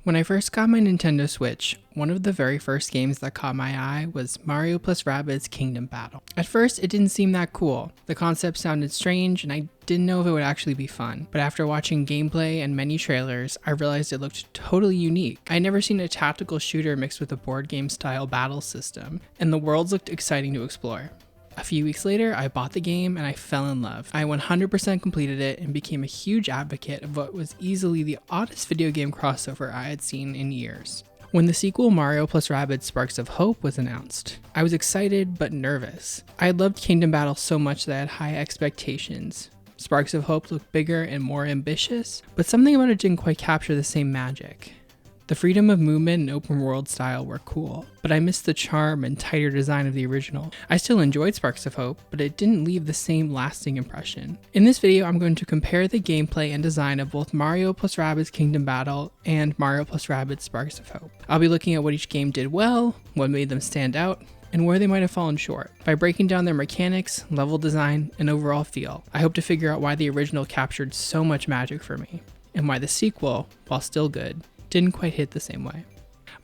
When I first got my Nintendo Switch, one of the very first games that caught my eye was Mario plus Rabbids Kingdom Battle. At first, it didn't seem that cool. The concept sounded strange and I didn't know if it would actually be fun. But after watching gameplay and many trailers, I realized it looked totally unique. I'd never seen a tactical shooter mixed with a board game style battle system, and the worlds looked exciting to explore. A few weeks later, I bought the game and I fell in love. I 100% completed it and became a huge advocate of what was easily the oddest video game crossover I had seen in years. When the sequel Mario plus Rabbids Sparks of Hope was announced, I was excited but nervous. I had loved Kingdom Battle so much that I had high expectations. Sparks of Hope looked bigger and more ambitious, but something about it didn't quite capture the same magic. The freedom of movement and open world style were cool, but I missed the charm and tighter design of the original. I still enjoyed Sparks of Hope, but it didn't leave the same lasting impression. In this video, I'm going to compare the gameplay and design of both Mario plus Rabbids Kingdom Battle and Mario plus Rabbids Sparks of Hope. I'll be looking at what each game did well, what made them stand out, and where they might have fallen short. By breaking down their mechanics, level design, and overall feel, I hope to figure out why the original captured so much magic for me, and why the sequel, while still good, didn't quite hit the same way.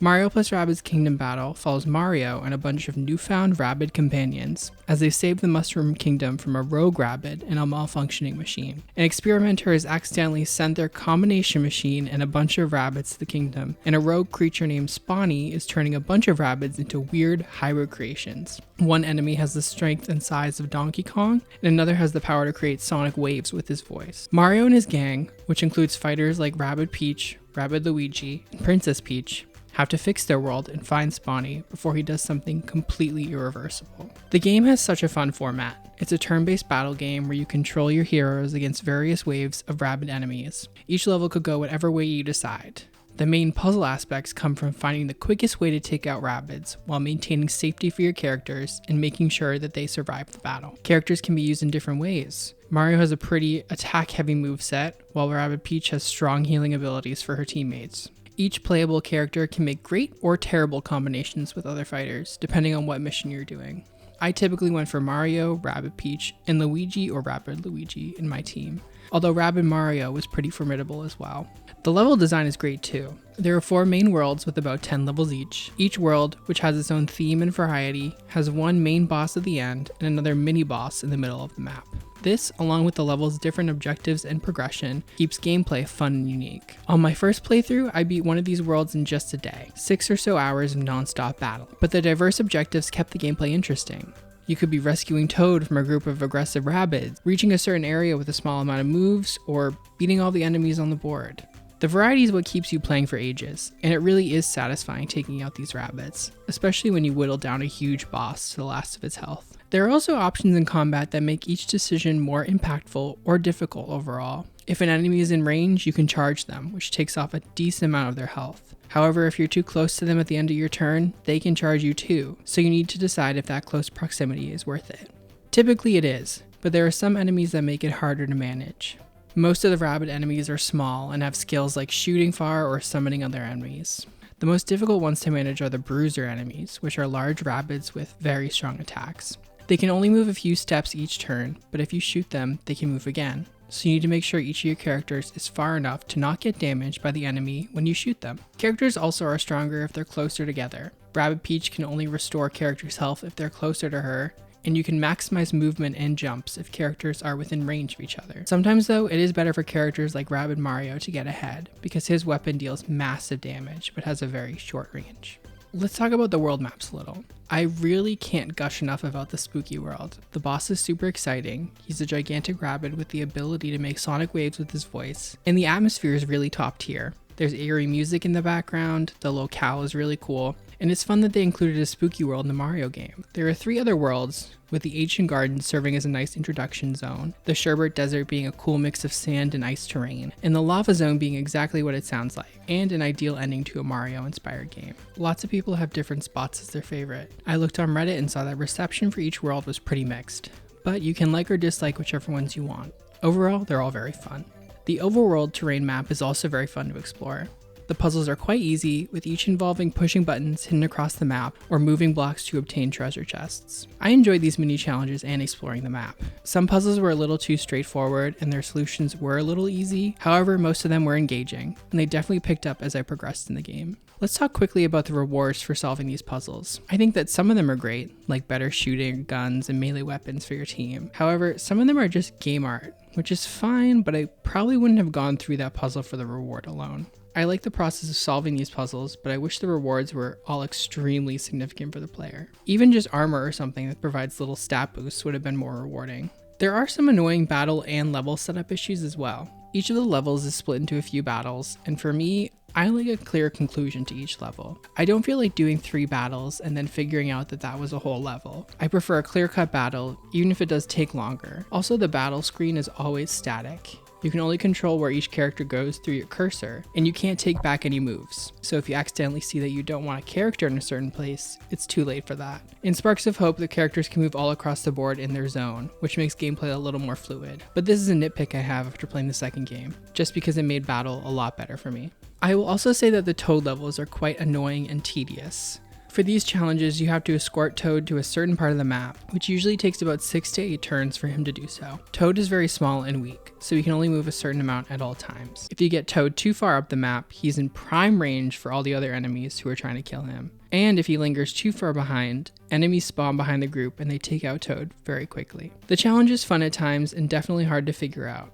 Mario plus Rabbids Kingdom Battle follows Mario and a bunch of newfound Rabbid companions as they save the Mushroom Kingdom from a rogue Rabbid and a malfunctioning machine. An experimenter has accidentally sent their combination machine and a bunch of Rabbids to the kingdom, and a rogue creature named Spawny is turning a bunch of Rabbids into weird hybrid creations. One enemy has the strength and size of Donkey Kong, and another has the power to create sonic waves with his voice. Mario and his gang, which includes fighters like Rabbid Peach, Rabbid Luigi, and Princess Peach, have to fix their world and find Spawny before he does something completely irreversible. The game has such a fun format. It's a turn-based battle game where you control your heroes against various waves of Rabbid enemies. Each level could go whatever way you decide. The main puzzle aspects come from finding the quickest way to take out Rabbids while maintaining safety for your characters and making sure that they survive the battle. Characters can be used in different ways. Mario has a pretty attack-heavy moveset, while Rabbid Peach has strong healing abilities for her teammates. Each playable character can make great or terrible combinations with other fighters, depending on what mission you're doing. I typically went for Mario, Rabbid Peach, and Luigi or Rabbid Luigi in my team, although Rabbid Mario was pretty formidable as well. The level design is great too. There are 4 main worlds with about 10 levels each. Each world, which has its own theme and variety, has one main boss at the end and another mini boss in the middle of the map. This, along with the level's different objectives and progression, keeps gameplay fun and unique. On my first playthrough, I beat one of these worlds in just a day, 6 or so hours of non-stop battle. But the diverse objectives kept the gameplay interesting. You could be rescuing Toad from a group of aggressive Rabbids, reaching a certain area with a small amount of moves, or beating all the enemies on the board. The variety is what keeps you playing for ages, and it really is satisfying taking out these Rabbids, especially when you whittle down a huge boss to the last of its health. There are also options in combat that make each decision more impactful or difficult overall. If an enemy is in range, you can charge them, which takes off a decent amount of their health. However, if you're too close to them at the end of your turn, they can charge you too, so you need to decide if that close proximity is worth it. Typically it is, but there are some enemies that make it harder to manage. Most of the Rabbid enemies are small and have skills like shooting far or summoning other enemies. The most difficult ones to manage are the Bruiser enemies, which are large Rabbids with very strong attacks. They can only move a few steps each turn, but if you shoot them, they can move again. So you need to make sure each of your characters is far enough to not get damaged by the enemy when you shoot them. Characters also are stronger if they're closer together. Rabbid Peach can only restore characters' health if they're closer to her, and you can maximize movement and jumps if characters are within range of each other. Sometimes though, it is better for characters like Rabbid Mario to get ahead, because his weapon deals massive damage but has a very short range. Let's talk about the world maps a little. I really can't gush enough about the spooky world. The boss is super exciting, he's a gigantic Rabbid with the ability to make sonic waves with his voice, and the atmosphere is really top tier. There's eerie music in the background, the locale is really cool, and it's fun that they included a spooky world in the Mario game. There are 3 other worlds, with the Ancient Garden serving as a nice introduction zone, the Sherbet Desert being a cool mix of sand and ice terrain, and the Lava Zone being exactly what it sounds like, and an ideal ending to a Mario-inspired game. Lots of people have different spots as their favorite. I looked on Reddit and saw that reception for each world was pretty mixed, but you can like or dislike whichever ones you want. Overall, they're all very fun. The overworld terrain map is also very fun to explore. The puzzles are quite easy, with each involving pushing buttons hidden across the map or moving blocks to obtain treasure chests. I enjoyed these mini challenges and exploring the map. Some puzzles were a little too straightforward and their solutions were a little easy, however most of them were engaging, and they definitely picked up as I progressed in the game. Let's talk quickly about the rewards for solving these puzzles. I think that some of them are great, like better shooting, guns, and melee weapons for your team. However, some of them are just game art, which is fine, but I probably wouldn't have gone through that puzzle for the reward alone. I like the process of solving these puzzles, but I wish the rewards were all extremely significant for the player. Even just armor or something that provides little stat boosts would have been more rewarding. There are some annoying battle and level setup issues as well. Each of the levels is split into a few battles, and for me, I like a clear conclusion to each level. I don't feel like doing 3 battles and then figuring out that that was a whole level. I prefer a clear-cut battle, even if it does take longer. Also, the battle screen is always static. You can only control where each character goes through your cursor, and you can't take back any moves. So if you accidentally see that you don't want a character in a certain place, it's too late for that. In Sparks of Hope, the characters can move all across the board in their zone, which makes gameplay a little more fluid. But this is a nitpick I have after playing the second game, just because it made battle a lot better for me. I will also say that the Toad levels are quite annoying and tedious. For these challenges, you have to escort Toad to a certain part of the map, which usually takes about 6 to 8 turns for him to do so. Toad is very small and weak, so he can only move a certain amount at all times. If you get Toad too far up the map, he's in prime range for all the other enemies who are trying to kill him. And if he lingers too far behind, enemies spawn behind the group and they take out Toad very quickly. The challenge is fun at times and definitely hard to figure out.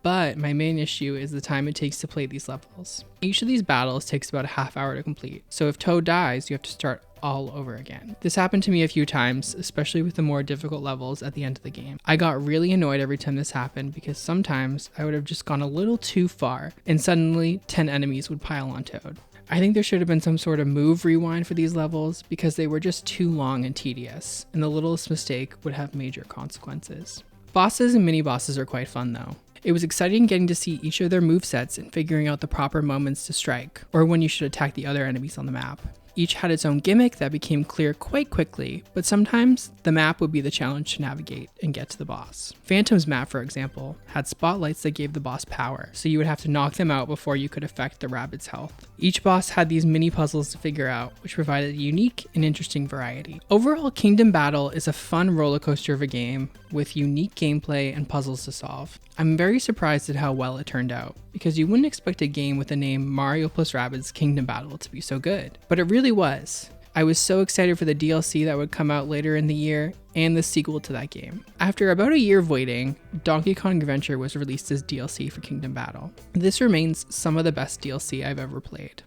But my main issue is the time it takes to play these levels. Each of these battles takes about a half hour to complete, so if Toad dies, you have to start all over again. This happened to me a few times, especially with the more difficult levels at the end of the game. I got really annoyed every time this happened because sometimes I would have just gone a little too far and suddenly 10 enemies would pile on Toad. I think there should have been some sort of move rewind for these levels because they were just too long and tedious, and the littlest mistake would have major consequences. Bosses and mini-bosses are quite fun though. It was exciting getting to see each of their movesets and figuring out the proper moments to strike, or when you should attack the other enemies on the map. Each had its own gimmick that became clear quite quickly, but sometimes the map would be the challenge to navigate and get to the boss. Phantom's map, for example, had spotlights that gave the boss power, so you would have to knock them out before you could affect the Rabbids' health. Each boss had these mini puzzles to figure out, which provided a unique and interesting variety. Overall, Kingdom Battle is a fun roller coaster of a game with unique gameplay and puzzles to solve. I'm very surprised at how well it turned out, because you wouldn't expect a game with the name Mario plus Rabbids Kingdom Battle to be so good, but it really was. I was so excited for the DLC that would come out later in the year and the sequel to that game. After about a year of waiting, Donkey Kong Adventure was released as DLC for Kingdom Battle. This remains some of the best DLC I've ever played.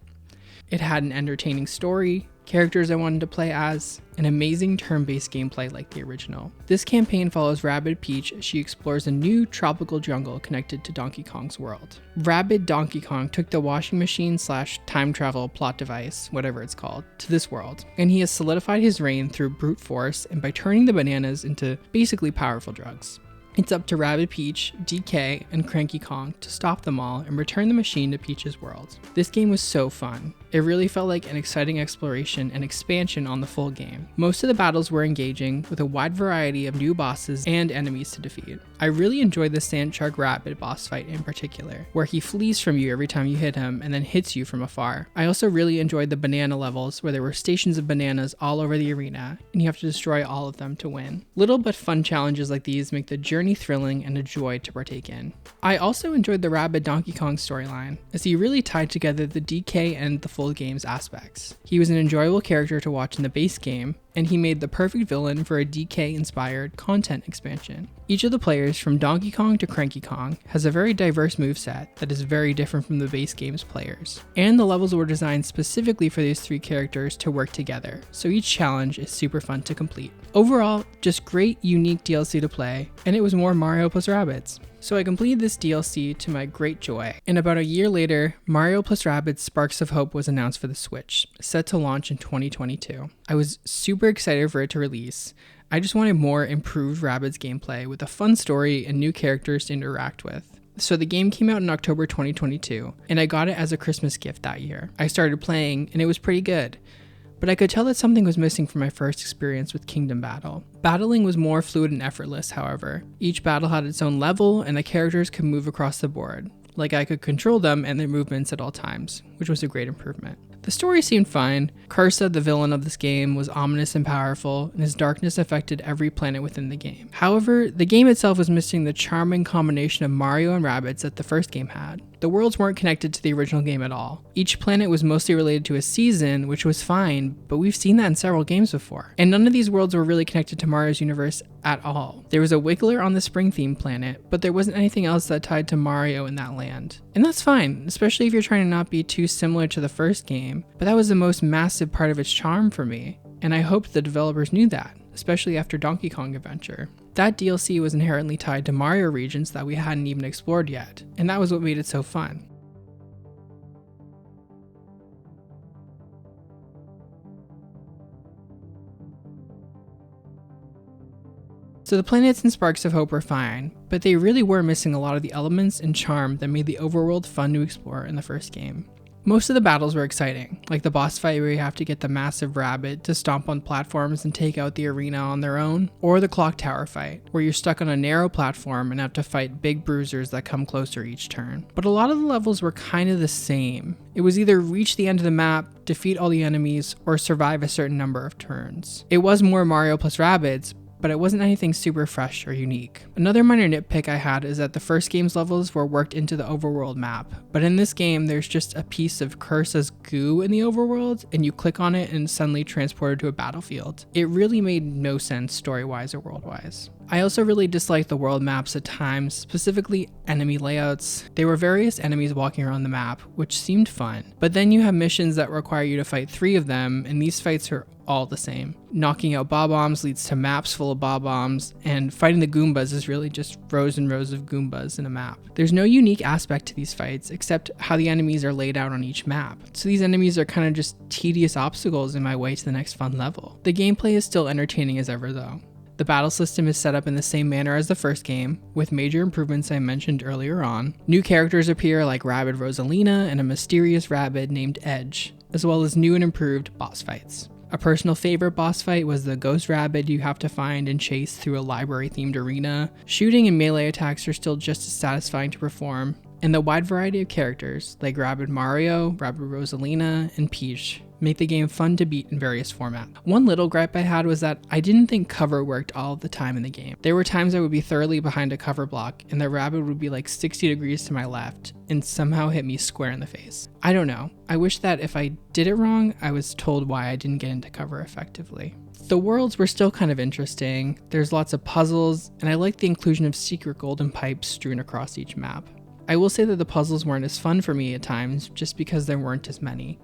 It had an entertaining story, characters I wanted to play as, and amazing turn-based gameplay like the original. This campaign follows Rabbid Peach as she explores a new tropical jungle connected to Donkey Kong's world. Rabbid Donkey Kong took the washing machine / time travel plot device, whatever it's called, to this world, and he has solidified his reign through brute force and by turning the bananas into basically powerful drugs. It's up to Rabbid Peach, DK, and Cranky Kong to stop them all and return the machine to Peach's world. This game was so fun. It really felt like an exciting exploration and expansion on the full game. Most of the battles were engaging, with a wide variety of new bosses and enemies to defeat. I really enjoyed the Sand Shark Rabbid boss fight in particular, where he flees from you every time you hit him and then hits you from afar. I also really enjoyed the banana levels, where there were stations of bananas all over the arena, and you have to destroy all of them to win. Little but fun challenges like these make the journey thrilling and a joy to partake in. I also enjoyed the Rabbid Donkey Kong storyline, as he really tied together the DK and the full game's aspects. He was an enjoyable character to watch in the base game, and he made the perfect villain for a DK-inspired content expansion. Each of the players, from Donkey Kong to Cranky Kong, has a very diverse moveset that is very different from the base game's players. And the levels were designed specifically for these 3 characters to work together, so each challenge is super fun to complete. Overall, just great, unique DLC to play, and it was more Mario plus Rabbids. So I completed this DLC to my great joy, and about a year later, Mario plus Rabbids Sparks of Hope was announced for the Switch, set to launch in 2022. I was super excited for it to release. I just wanted more improved Rabbids gameplay with a fun story and new characters to interact with. So the game came out in October 2022, and I got it as a Christmas gift that year. I started playing, and it was pretty good. But I could tell that something was missing from my first experience with Kingdom Battle. Battling was more fluid and effortless, however. Each battle had its own level, and the characters could move across the board, like I could control them and their movements at all times, which was a great improvement. The story seemed fine. Cursa, the villain of this game, was ominous and powerful, and his darkness affected every planet within the game. However, the game itself was missing the charming combination of Mario and Rabbids that the first game had. The worlds weren't connected to the original game at all. Each planet was mostly related to a season, which was fine, but we've seen that in several games before. And none of these worlds were really connected to Mario's universe at all. There was a Wiggler on the spring-themed planet, but there wasn't anything else that tied to Mario in that land. And that's fine, especially if you're trying to not be too similar to the first game, but that was the most massive part of its charm for me, and I hoped the developers knew that, especially after Donkey Kong Adventure. That DLC was inherently tied to Mario regions that we hadn't even explored yet, and that was what made it so fun. So the planets and Sparks of Hope were fine, but they really were missing a lot of the elements and charm that made the overworld fun to explore in the first game. Most of the battles were exciting, like the boss fight where you have to get the massive rabbit to stomp on platforms and take out the arena on their own, or the clock tower fight, where you're stuck on a narrow platform and have to fight big bruisers that come closer each turn. But a lot of the levels were kind of the same. It was either reach the end of the map, defeat all the enemies, or survive a certain number of turns. It was more Mario plus Rabbids, but it wasn't anything super fresh or unique. Another minor nitpick I had is that the first game's levels were worked into the overworld map, but in this game there's just a piece of Cursa's goo in the overworld, and you click on it and it's suddenly transported to a battlefield. It really made no sense story-wise or world-wise. I also really disliked the world maps at times, specifically enemy layouts. There were various enemies walking around the map, which seemed fun, but then you have missions that require you to fight 3 of them, and these fights are all the same. Knocking out Bob-Ombs leads to maps full of Bob-Ombs, and fighting the Goombas is really just rows and rows of Goombas in a map. There's no unique aspect to these fights, except how the enemies are laid out on each map. So these enemies are kind of just tedious obstacles in my way to the next fun level. The gameplay is still entertaining as ever though. The battle system is set up in the same manner as the first game, with major improvements I mentioned earlier on. New characters appear like Rabbid Rosalina and a mysterious rabbit named Edge, as well as new and improved boss fights. A personal favorite boss fight was the ghost rabbit you have to find and chase through a library-themed arena. Shooting and melee attacks are still just as satisfying to perform, and the wide variety of characters like Rabbid Mario, Rabbid Rosalina, and Peach make the game fun to beat in various formats. One little gripe I had was that I didn't think cover worked all of the time in the game. There were times I would be thoroughly behind a cover block and the rabbit would be like 60 degrees to my left and somehow hit me square in the face. I don't know. I wish that if I did it wrong, I was told why I didn't get into cover effectively. The worlds were still kind of interesting. There's lots of puzzles, and I liked the inclusion of secret golden pipes strewn across each map. I will say that the puzzles weren't as fun for me at times just because there weren't as many,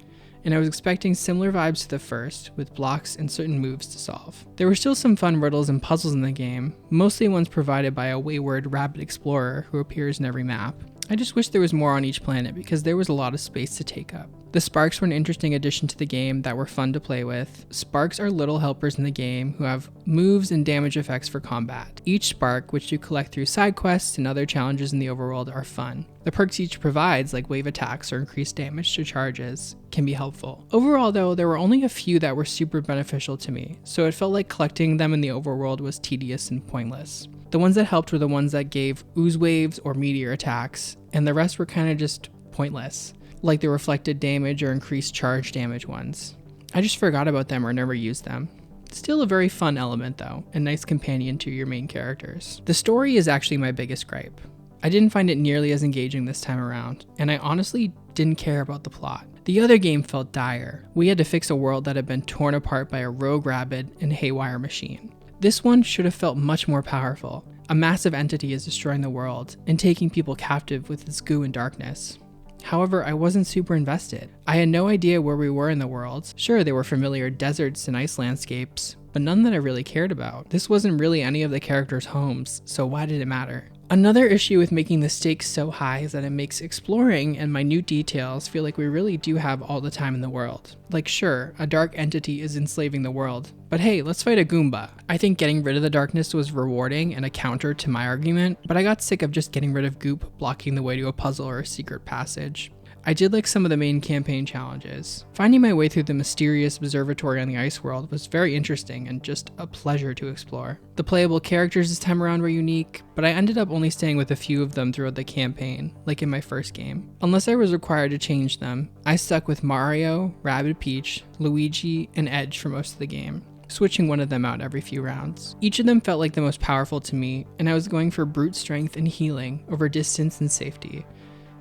and I was expecting similar vibes to the first, with blocks and certain moves to solve. There were still some fun riddles and puzzles in the game, mostly ones provided by a wayward rabbit explorer who appears in every map. I just wish there was more on each planet because there was a lot of space to take up. The Sparks were an interesting addition to the game that were fun to play with. Sparks are little helpers in the game who have moves and damage effects for combat. Each Spark, which you collect through side quests and other challenges in the overworld, are fun. The perks each provides, like wave attacks or increased damage to charges, can be helpful. Overall though, there were only a few that were super beneficial to me, so it felt like collecting them in the overworld was tedious and pointless. The ones that helped were the ones that gave ooze waves or meteor attacks, and the rest were kind of just pointless, like the reflected damage or increased charge damage ones. I just forgot about them or never used them. Still a very fun element though, a nice companion to your main characters. The story is actually my biggest gripe. I didn't find it nearly as engaging this time around, and I honestly didn't care about the plot. The other game felt dire. We had to fix a world that had been torn apart by a rogue rabbit and haywire machine. This one should have felt much more powerful. A massive entity is destroying the world and taking people captive with its goo and darkness. However, I wasn't super invested. I had no idea where we were in the world. Sure, there were familiar deserts and ice landscapes, but none that I really cared about. This wasn't really any of the characters' homes, so why did it matter? Another issue with making the stakes so high is that it makes exploring and minute details feel like we really do have all the time in the world. Like sure, a dark entity is enslaving the world, but hey, let's fight a Goomba. I think getting rid of the darkness was rewarding and a counter to my argument, but I got sick of just getting rid of goop blocking the way to a puzzle or a secret passage. I did like some of the main campaign challenges. Finding my way through the mysterious observatory on the ice world was very interesting and just a pleasure to explore. The playable characters this time around were unique, but I ended up only staying with a few of them throughout the campaign, like in my first game. Unless I was required to change them, I stuck with Mario, Rabbid Peach, Luigi, and Edge for most of the game, switching one of them out every few rounds. Each of them felt like the most powerful to me, and I was going for brute strength and healing over distance and safety.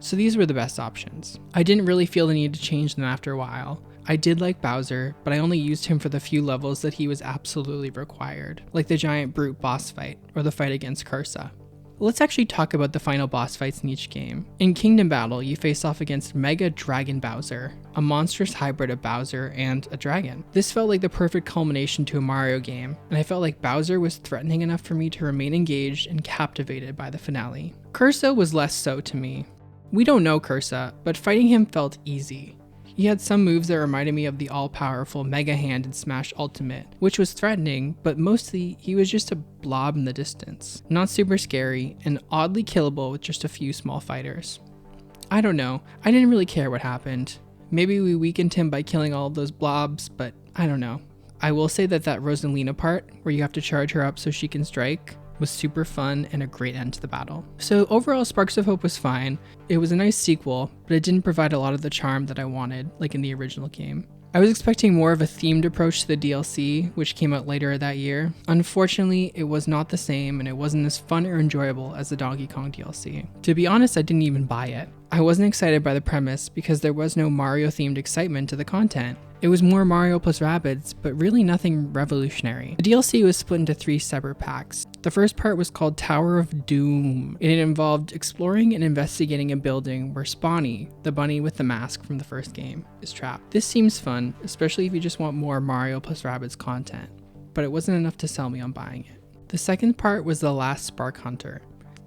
So these were the best options. I didn't really feel the need to change them after a while. I did like Bowser, but I only used him for the few levels that he was absolutely required, like the giant brute boss fight or the fight against Cursa. Let's actually talk about the final boss fights in each game. In Kingdom Battle, you face off against Mega Dragon Bowser, a monstrous hybrid of Bowser and a dragon. This felt like the perfect culmination to a Mario game, and I felt like Bowser was threatening enough for me to remain engaged and captivated by the finale. Cursa was less so to me. We don't know Cursa, but fighting him felt easy. He had some moves that reminded me of the all-powerful Mega Hand in Smash Ultimate, which was threatening, but mostly he was just a blob in the distance. Not super scary, and oddly killable with just a few small fighters. I don't know, I didn't really care what happened. Maybe we weakened him by killing all of those blobs, but I don't know. I will say that Rosalina part, where you have to charge her up so she can strike, was super fun and a great end to the battle. So overall, Sparks of Hope was fine. It was a nice sequel, but it didn't provide a lot of the charm that I wanted, like in the original game. I was expecting more of a themed approach to the DLC, which came out later that year. Unfortunately, it was not the same, and it wasn't as fun or enjoyable as the Donkey Kong DLC. To be honest, I didn't even buy it. I wasn't excited by the premise because there was no Mario-themed excitement to the content. It was more Mario plus Rabbids, but really nothing revolutionary. The DLC was split into 3 separate packs. The first part was called Tower of Doom, and it involved exploring and investigating a building where Spawny, the bunny with the mask from the first game, is trapped. This seems fun, especially if you just want more Mario plus Rabbids content, but it wasn't enough to sell me on buying it. The second part was The Last Spark Hunter.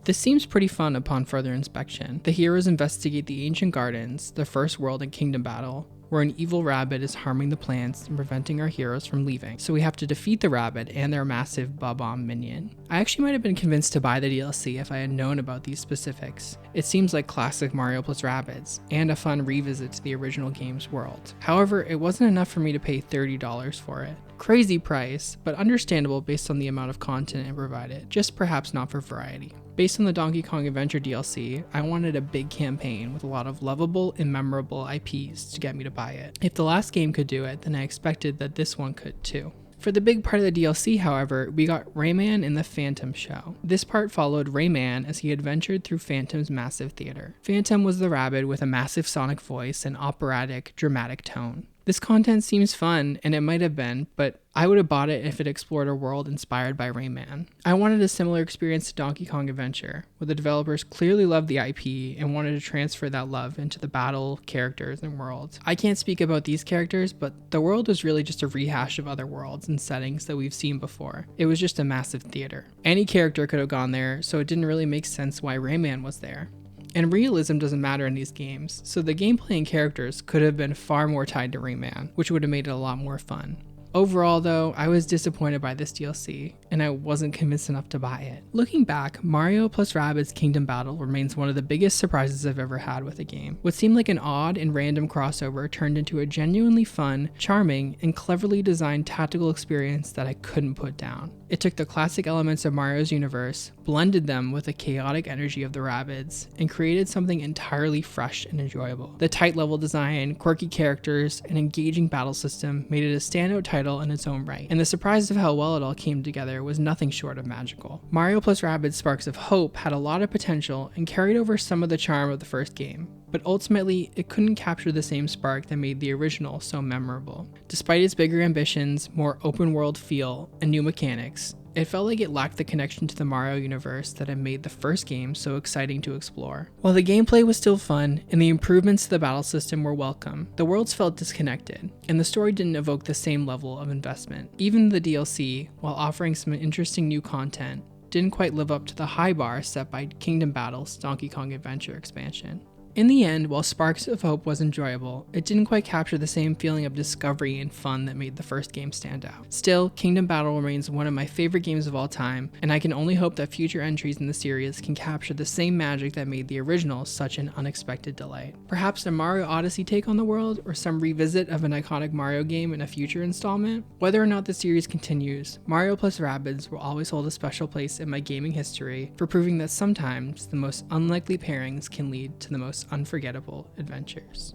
This seems pretty fun upon further inspection. The heroes investigate the ancient gardens, the first world in Kingdom Battle, where an evil rabbit is harming the plants and preventing our heroes from leaving. So we have to defeat the rabbit and their massive Bob-omb minion. I actually might have been convinced to buy the DLC if I had known about these specifics. It seems like classic Mario plus Rabbids, and a fun revisit to the original game's world. However, it wasn't enough for me to pay $30 for it. Crazy price, but understandable based on the amount of content it provided, just perhaps not for variety. Based on the Donkey Kong Adventure DLC, I wanted a big campaign with a lot of lovable and memorable IPs to get me to buy it. If the last game could do it, then I expected that this one could too. For the big part of the DLC, however, we got Rayman in the Phantom Show. This part followed Rayman as he adventured through Phantom's massive theater. Phantom was the rabbit with a massive sonic voice and operatic, dramatic tone. This content seems fun, and it might have been, but I would have bought it if it explored a world inspired by Rayman. I wanted a similar experience to Donkey Kong Adventure, where the developers clearly loved the IP and wanted to transfer that love into the battle, characters, and world. I can't speak about these characters, but the world was really just a rehash of other worlds and settings that we've seen before. It was just a massive theater. Any character could have gone there, so it didn't really make sense why Rayman was there. And realism doesn't matter in these games, so the gameplay and characters could have been far more tied to Rayman, which would have made it a lot more fun. Overall though, I was disappointed by this DLC, and I wasn't convinced enough to buy it. Looking back, Mario plus Rabbids Kingdom Battle remains one of the biggest surprises I've ever had with a game. What seemed like an odd and random crossover turned into a genuinely fun, charming, and cleverly designed tactical experience that I couldn't put down. It took the classic elements of Mario's universe, blended them with the chaotic energy of the Rabbids, and created something entirely fresh and enjoyable. The tight level design, quirky characters, and engaging battle system made it a standout title in its own right, and the surprise of how well it all came together was nothing short of magical. Mario plus Rabbids Sparks of Hope had a lot of potential and carried over some of the charm of the first game, but ultimately it couldn't capture the same spark that made the original so memorable. Despite its bigger ambitions, more open world feel, and new mechanics, it felt like it lacked the connection to the Mario universe that had made the first game so exciting to explore. While the gameplay was still fun, and the improvements to the battle system were welcome, the worlds felt disconnected, and the story didn't evoke the same level of investment. Even the DLC, while offering some interesting new content, didn't quite live up to the high bar set by Kingdom Battle's Donkey Kong Adventure expansion. In the end, while Sparks of Hope was enjoyable, it didn't quite capture the same feeling of discovery and fun that made the first game stand out. Still, Kingdom Battle remains one of my favorite games of all time, and I can only hope that future entries in the series can capture the same magic that made the original such an unexpected delight. Perhaps a Mario Odyssey take on the world, or some revisit of an iconic Mario game in a future installment? Whether or not the series continues, Mario plus Rabbids will always hold a special place in my gaming history for proving that sometimes the most unlikely pairings can lead to the most unforgettable adventures.